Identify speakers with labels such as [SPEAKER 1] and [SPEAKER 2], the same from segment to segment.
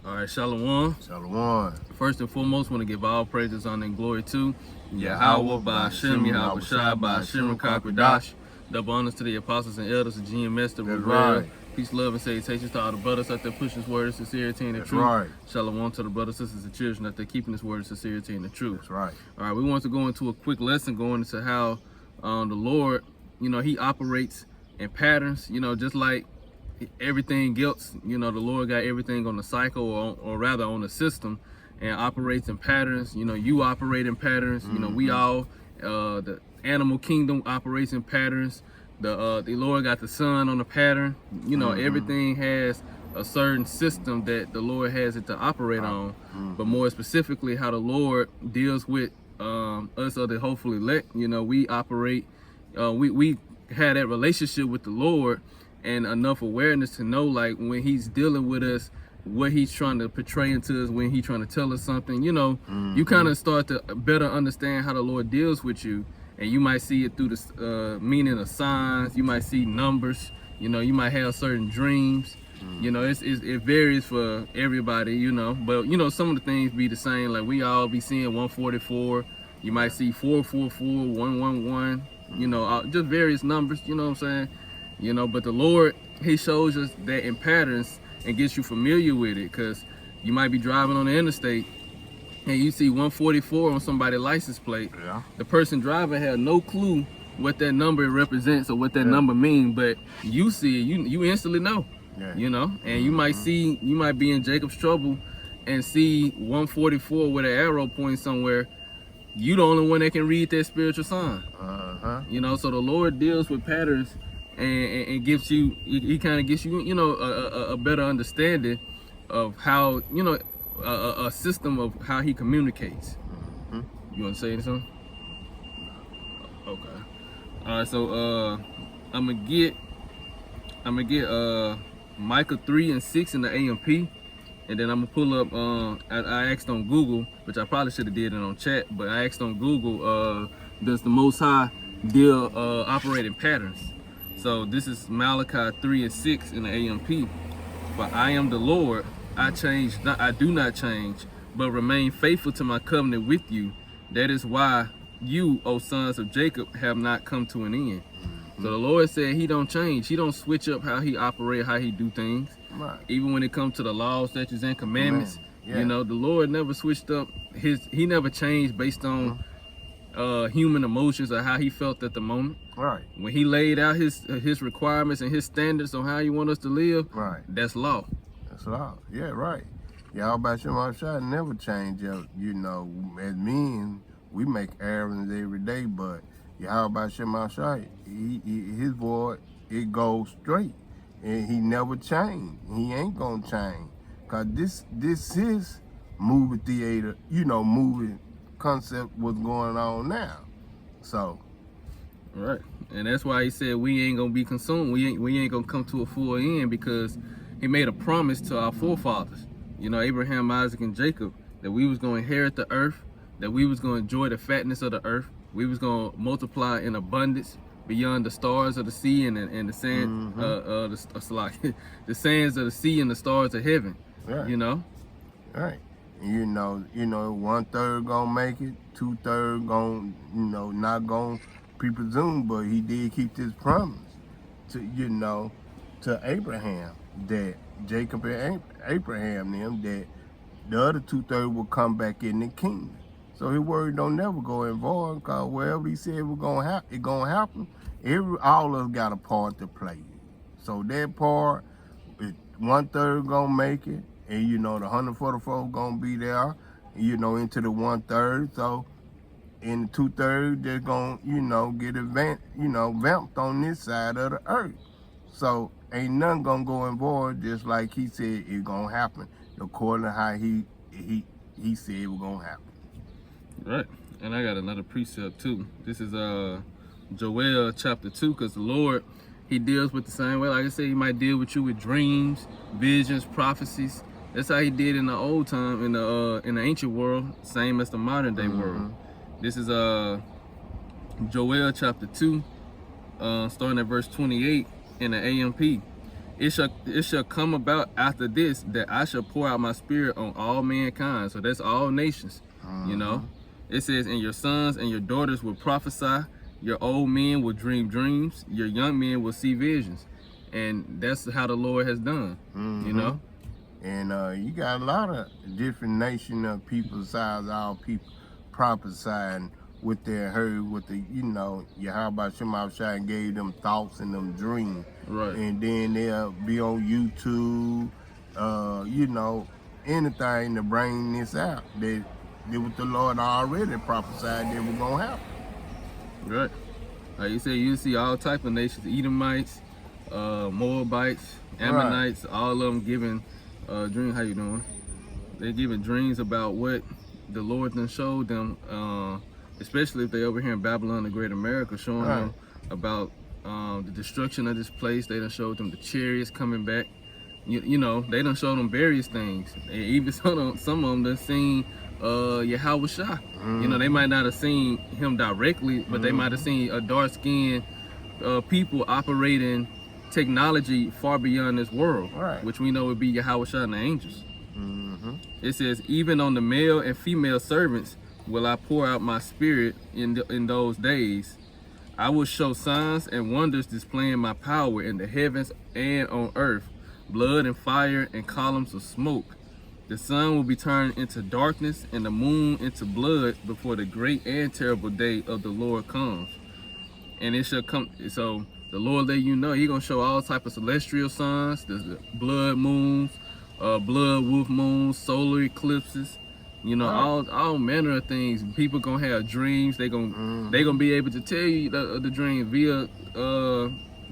[SPEAKER 1] All right, Shalom.
[SPEAKER 2] Shalom.
[SPEAKER 1] First and foremost, want to give all praises, honor, and glory to Yahweh, by Hashem, Yahweh Shai, by Hashem, Kakwadash. Double honors to the apostles and elders of GMS, the
[SPEAKER 2] right.
[SPEAKER 1] Peace, love, and salutations to all the brothers out there pushing this word of sincerity and the
[SPEAKER 2] That's
[SPEAKER 1] truth.
[SPEAKER 2] right.
[SPEAKER 1] Shalom to the brothers, sisters, and children out there keeping this word of sincerity and the truth.
[SPEAKER 2] That's right.
[SPEAKER 1] All right, we want to go into a quick lesson going into how the Lord, He operates in patterns, just like everything else, the Lord got everything on the cycle or rather on the system and operates in patterns. You operate in patterns. We all, the animal kingdom operates in patterns. The Lord got the sun on the pattern. Everything has a certain system that the Lord has it to operate on. But more specifically, how the Lord deals with us or the hopefully elect. We operate, we had that relationship with the Lord and enough awareness to know, like, when he's dealing with us, what he's trying to portray into us, when he's trying to tell us something, you kind of start to better understand how the Lord deals with you. And you might see it through the meaning of signs. You might see numbers. You might have certain dreams. It varies for everybody, but some of the things be the same. Like, we all be seeing 144. You might see 444, 111, just various numbers, you know what I'm saying? But the Lord, he shows us that in patterns and gets you familiar with it, because you might be driving on the interstate and you see 144 on somebody's license plate.
[SPEAKER 2] Yeah.
[SPEAKER 1] The person driving had no clue what that number represents or what that number means, but you see it, you instantly know.
[SPEAKER 2] Yeah.
[SPEAKER 1] And you might see, you might be in Jacob's trouble and see 144 with an arrow pointing somewhere. You the only one that can read that spiritual sign. So the Lord deals with patterns and gives you, he kind of gives you, a better understanding of how, a system of how he communicates. You want to say something? Okay. All right. So I'm gonna get Micah 3:6 in the AMP, and then I'm gonna pull up. I asked on Google, which I probably should have did it on chat, but I asked on Google, does the Most High deal operate in patterns? So this is Malachi 3:6 in the AMP. For I am the Lord, I do not change, but remain faithful to my covenant with you. That is why you, O sons of Jacob, have not come to an end. So the Lord said he don't change. He don't switch up how he operate, how he do things.
[SPEAKER 2] Right.
[SPEAKER 1] Even when it comes to the laws, statutes, and commandments,
[SPEAKER 2] Yeah.
[SPEAKER 1] the Lord never switched up he never changed based on human emotions or how he felt at the moment.
[SPEAKER 2] Right.
[SPEAKER 1] When he laid out his requirements and his standards on how he want us to live,
[SPEAKER 2] Right.
[SPEAKER 1] that's law.
[SPEAKER 2] That's law. Yeah, right. Yahweh Shema Shai never change up. As men, we make errands every day, but Yahweh Shema Shai, his word, it goes straight. And he never changed. He ain't gonna change. Cause this is movie theater, movie concept what's going on now. So
[SPEAKER 1] Right. And that's why he said we ain't gonna be consumed. We ain't gonna come to a full end, because he made a promise to our forefathers, Abraham, Isaac, and Jacob, that we was gonna inherit the earth, that we was gonna enjoy the fatness of the earth, we was gonna multiply in abundance beyond the stars of the sea and the sand, the sands of the sea and the stars of heaven.
[SPEAKER 2] Right. Right. 1/3 gonna make it, 2/3 gonna, not gonna be presumed, but he did keep this promise to Abraham, that Jacob and Abraham that the other 2/3 will come back in the kingdom. So his word don't never go in void, because wherever he said it gonna happen. All of us got a part to play. So that part, 1/3 gonna make it, and the 144 gonna be there, into the 1/3. So in the 2/3, they're gonna, get vamped on this side of the earth. So ain't nothing gonna go in void, just like he said it's gonna happen, according to how he said it was gonna happen.
[SPEAKER 1] Right. And I got another precept too. This is Joel chapter 2, because the Lord, he deals with the same way. Like I said, he might deal with you with dreams, visions, prophecies. That's how he did in the old time, in the ancient world, same as the modern day world. This is Joel chapter 2, starting at verse 28 in the AMP. it shall come about after this that I shall pour out my spirit on all mankind. So that's all nations. You know, it says, and your sons and your daughters will prophesy, your old men will dream dreams, your young men will see visions. And that's how the Lord has done. You know.
[SPEAKER 2] And you got a lot of different nation of people besides our people prophesying what they heard, with the, you know, Yahweh Shema Shai gave them thoughts and them dreams.
[SPEAKER 1] Right.
[SPEAKER 2] And then they'll be on YouTube, you know, anything to bring this out. That what the Lord already prophesied that was going to happen.
[SPEAKER 1] Right. Like you said, you see all type of nations, Edomites, Moabites, Ammonites, all of them giving dreams. How you doing? They're giving dreams about what the Lord done showed them, especially if they over here in Babylon, the Great America, showing them about the destruction of this place. They done showed them the chariots coming back. You know, they done showed them various things. And even some of them done seen Yahweh Shai. You know, they might not have seen him directly, but they might have seen a dark-skinned people operating technology far beyond this world, which we know would be Yahweh Shai and the angels. It says, even on the male and female servants will I pour out my spirit in those days. I will show signs and wonders displaying my power in the heavens and on earth, blood and fire and columns of smoke. The sun will be turned into darkness and the moon into blood before the great and terrible day of the Lord comes. And it shall come, so the Lord let you know, He gonna show all type of celestial signs, the blood moons, blood wolf moons, solar eclipses, you know, all manner of things. People gonna have dreams. They gonna be able to tell you the dream via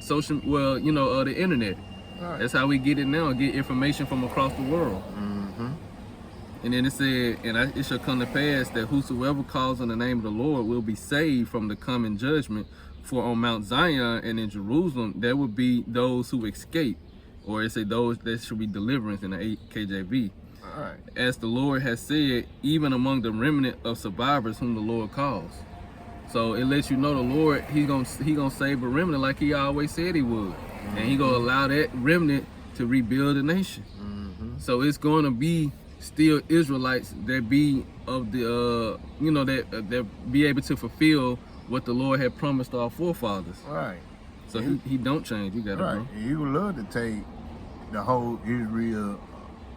[SPEAKER 1] social, well, you know, the internet. That's how we get it now, get information from across the world. And then it said, and it shall come to pass that whosoever calls on the name of the Lord will be saved from the coming judgment. For on Mount Zion and in Jerusalem there will be those who escape, or it say those that should be deliverance in the KJV. As the Lord has said, even among the remnant of survivors whom the Lord calls. So it lets you know the Lord, he gonna save a remnant like He always said He would, and He gonna allow that remnant to rebuild the nation. So it's gonna be still Israelites that be of the you know, that be able to fulfill what the Lord had promised our forefathers. So he don't change. You got it, bro.
[SPEAKER 2] He would love to take the whole Israel,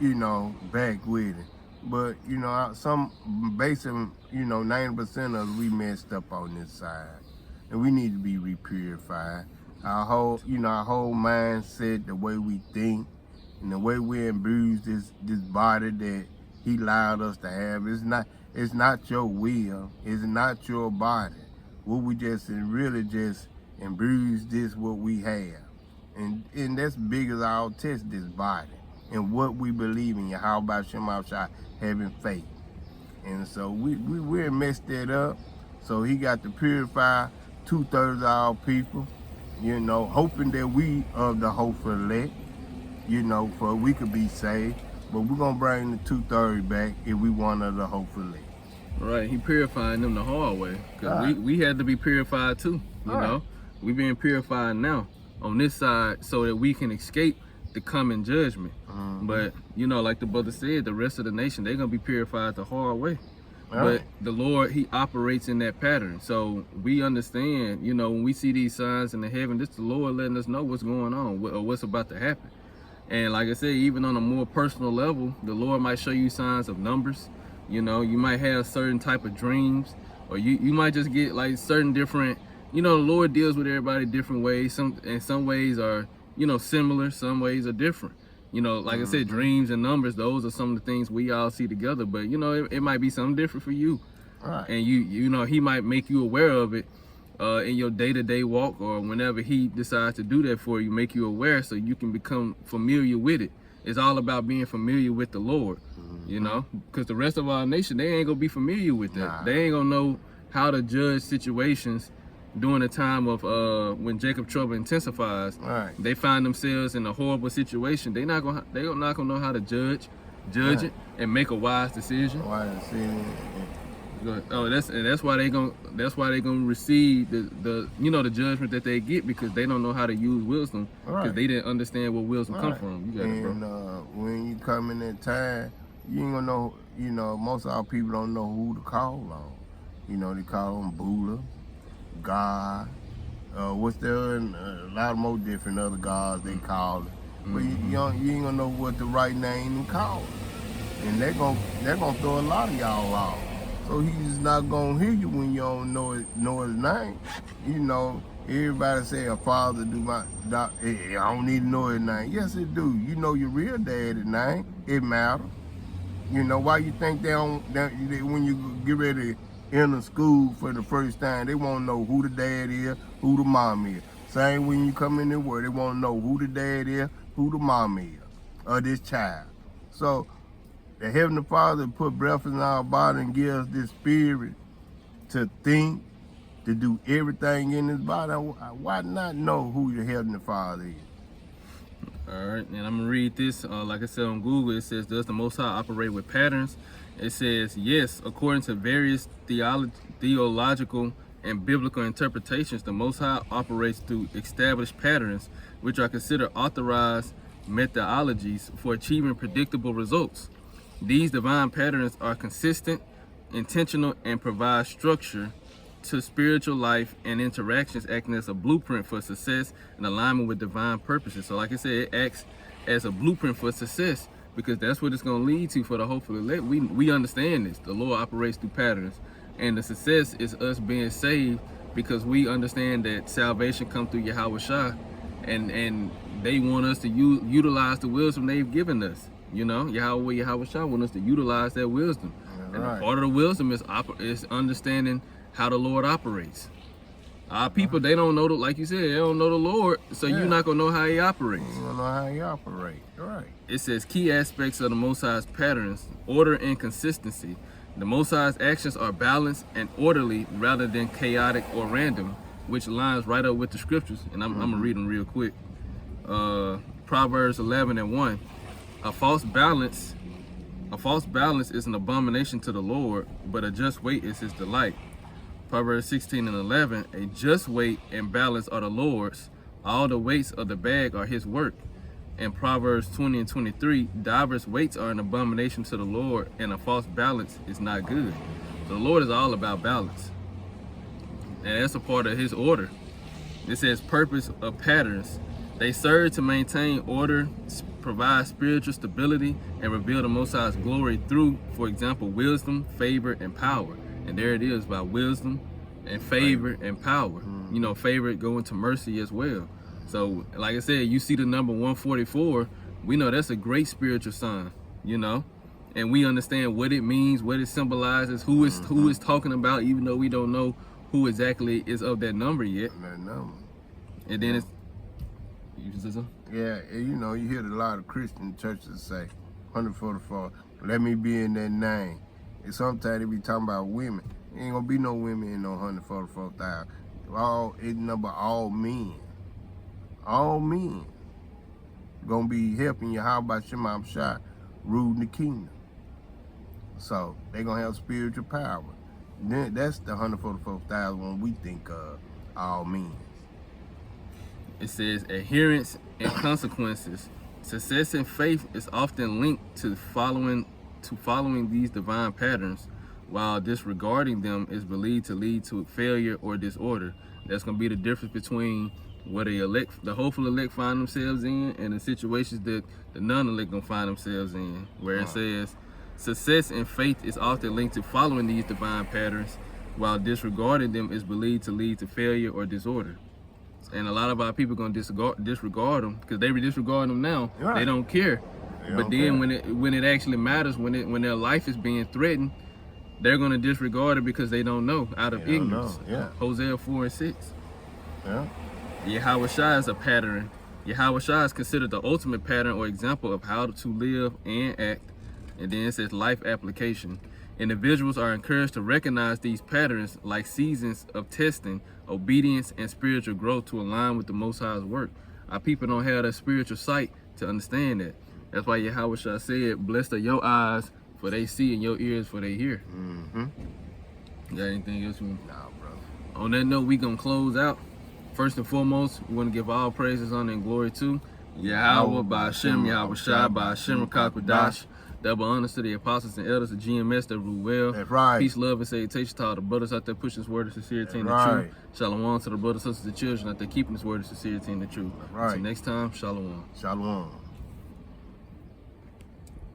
[SPEAKER 2] you know, back with it. But, you know, some basic, you know, 90% of us, we messed up on this side. And we need to be repurified. Our whole, you know, our whole mindset, the way we think, and the way we imbues this body that He allowed us to have. It's not your will. It's not your body. What we just really just imbue this what we have. And that's big as our test, this body. And what we believe in, Yahweh Shema Shai, having faith. And so we messed that up. So He got to purify 2/3 of our people, you know, hoping that we of the hopeful elect, you know, for we could be saved. But we're gonna bring the 2/3 back if we want of the hopeful elect.
[SPEAKER 1] Right, He purifying them the hard way. Because we had to be purified too, you know. We being purified now on this side so that we can escape the coming judgment. But, you know, like the brother said, the rest of the nation, they're going to be purified the hard way. But the Lord, He operates in that pattern. So we understand, you know, when we see these signs in the heaven, this the Lord letting us know what's going on or what's about to happen. And like I said, even on a more personal level, the Lord might show you signs of numbers. You know, you might have certain type of dreams, or you might just get like certain different, you know, the Lord deals with everybody different ways. Some ways are, you know, similar, some ways are different. You know, like I said, dreams and numbers, those are some of the things we all see together, but you know, it might be something different for you. And you know, He might make you aware of it in your day-to-day walk, or whenever He decides to do that for you, make you aware so you can become familiar with it. It's all about being familiar with the Lord, you know, because the rest of our nation, they ain't gonna be familiar with that. They ain't gonna know how to judge situations during the time of when Jacob trouble intensifies. They find themselves in a horrible situation. They're not gonna know how to judge it and make a wise decision. Go ahead. Oh, that's why they gonna receive the the judgment that they get, because they don't know how to use wisdom, because
[SPEAKER 2] Right.
[SPEAKER 1] they didn't understand where wisdom come
[SPEAKER 2] Right.
[SPEAKER 1] from. You got it,
[SPEAKER 2] And
[SPEAKER 1] bro.
[SPEAKER 2] when you come in that time, you ain't gonna know. Most of our people don't know who to call on. They call on Buddha, God. What's there? And a lot of more different other gods they call it. But you ain't gonna know what the right name to call it. And they're gonna throw a lot of y'all off. So he's not gonna hear you when you don't know his name. Everybody say a father do my doc. I don't need to know his name. Yes, it do. You know your real daddy's name. It matters. Why you think when you get ready to enter school for the first time, they won't know who the dad is, who the mom is. Same when you come in the world, they won't know who the dad is, who the mom is, of this child. So the Heavenly Father put breath in our body and give us this spirit to think, to do everything in his body. Why not know who your Heavenly Father is?
[SPEAKER 1] All right, and I'm gonna read this. Like I said on Google, it says, "Does the Most High operate with patterns?" It says, "Yes, according to various theological and biblical interpretations, the Most High operates through established patterns, which are considered authorized methodologies for achieving predictable results. These divine patterns are consistent, intentional, and provide structure to spiritual life and interactions, acting as a blueprint for success and alignment with divine purposes." So like I said, it acts as a blueprint for success, because that's what it's going to lead to for the hopeful elect. We understand this. The Lord operates through patterns, and the success is us being saved, because we understand that salvation comes through Yahweh Shah, and they want us to utilize the wisdom they've given us. Yahweh Shah want us to utilize that wisdom.
[SPEAKER 2] Yeah,
[SPEAKER 1] And
[SPEAKER 2] right.
[SPEAKER 1] part of the wisdom is understanding how the Lord operates. Our people, they don't know, like you said, they don't know the Lord, so
[SPEAKER 2] Yeah.
[SPEAKER 1] you're not going to know how he operates.
[SPEAKER 2] You don't know how he operates. Right.
[SPEAKER 1] It says key aspects of the Most High's patterns: order and consistency. The Most High's actions are balanced and orderly rather than chaotic or random, which lines right up with the scriptures. And I'm going to read them real quick. Proverbs 11:1. A false balance is an abomination to the Lord, but a just weight is his delight. Proverbs 16:11. A just weight and balance are the Lord's. All the weights of the bag are his work. And Proverbs 20:23. Divers weights are an abomination to the Lord, and a false balance is not good. So the Lord is all about balance, and that's a part of his order. It says purpose of patterns. They serve to maintain order, provide spiritual stability, and reveal the Most High's glory through, for example, wisdom, favor, and power. And there it is, by wisdom and favor and power. Favor going to mercy as well. So, like I said, you see the number 144, we know that's a great spiritual sign, and we understand what it means, what it symbolizes, who is talking about, even though we don't know who exactly is of that number yet.
[SPEAKER 2] That number.
[SPEAKER 1] And then it's, you say something?
[SPEAKER 2] Yeah, and you hear a lot of Christian churches say, 144, let me be in that name. And sometimes they be talking about women. Ain't gonna be no women in no 144,000. It number all men. All men gonna be helping you. How about your mom shot ruling the kingdom? So they gonna have spiritual power. Then that's the 144,000 when we think of all men.
[SPEAKER 1] It says adherence and consequences. Success in faith is often linked to following these divine patterns, while disregarding them is believed to lead to failure or disorder. That's gonna be the difference between what the hopeful elect find themselves in, and the situations that the non-elect gonna find themselves in, where it says success in faith is often linked to following these divine patterns, while disregarding them is believed to lead to failure or disorder. And a lot of our people gonna disregard them, because they disregard them now.
[SPEAKER 2] Right.
[SPEAKER 1] They don't care.
[SPEAKER 2] They
[SPEAKER 1] But
[SPEAKER 2] don't
[SPEAKER 1] then
[SPEAKER 2] care.
[SPEAKER 1] when it actually matters, when their life is being threatened, they're gonna disregard it because they don't know, out of
[SPEAKER 2] They don't
[SPEAKER 1] ignorance.
[SPEAKER 2] know, yeah.
[SPEAKER 1] Hosea 4:6.
[SPEAKER 2] Yeah.
[SPEAKER 1] Yahweh Shah is a pattern. Yahweh Shah is considered the ultimate pattern or example of how to live and act. And then it says life application. Individuals are encouraged to recognize these patterns like seasons of testing, obedience, and spiritual growth to align with the Most High's work. Our people don't have that spiritual sight to understand that. That's why Yahweh Shah said, blessed are your eyes for they see, and your ears for they hear.
[SPEAKER 2] Mm-hmm.
[SPEAKER 1] You got anything else you want?
[SPEAKER 2] Nah, bro.
[SPEAKER 1] On that note, we gonna close out. First and foremost, we want to give all praises, honor, and glory to Yahweh, by Hashem, Yahweh Shai, by Hashem, Rakakwadash. Double honors to the apostles and elders of GMS that rule well.
[SPEAKER 2] That's right.
[SPEAKER 1] Peace, love, and salutation to all the brothers out there pushing this word of sincerity and the
[SPEAKER 2] Right.
[SPEAKER 1] truth. Shalom to the brothers, sisters, and children out there keeping this word of sincerity and the truth.
[SPEAKER 2] Right.
[SPEAKER 1] Until next time, shalom.
[SPEAKER 2] Shalom.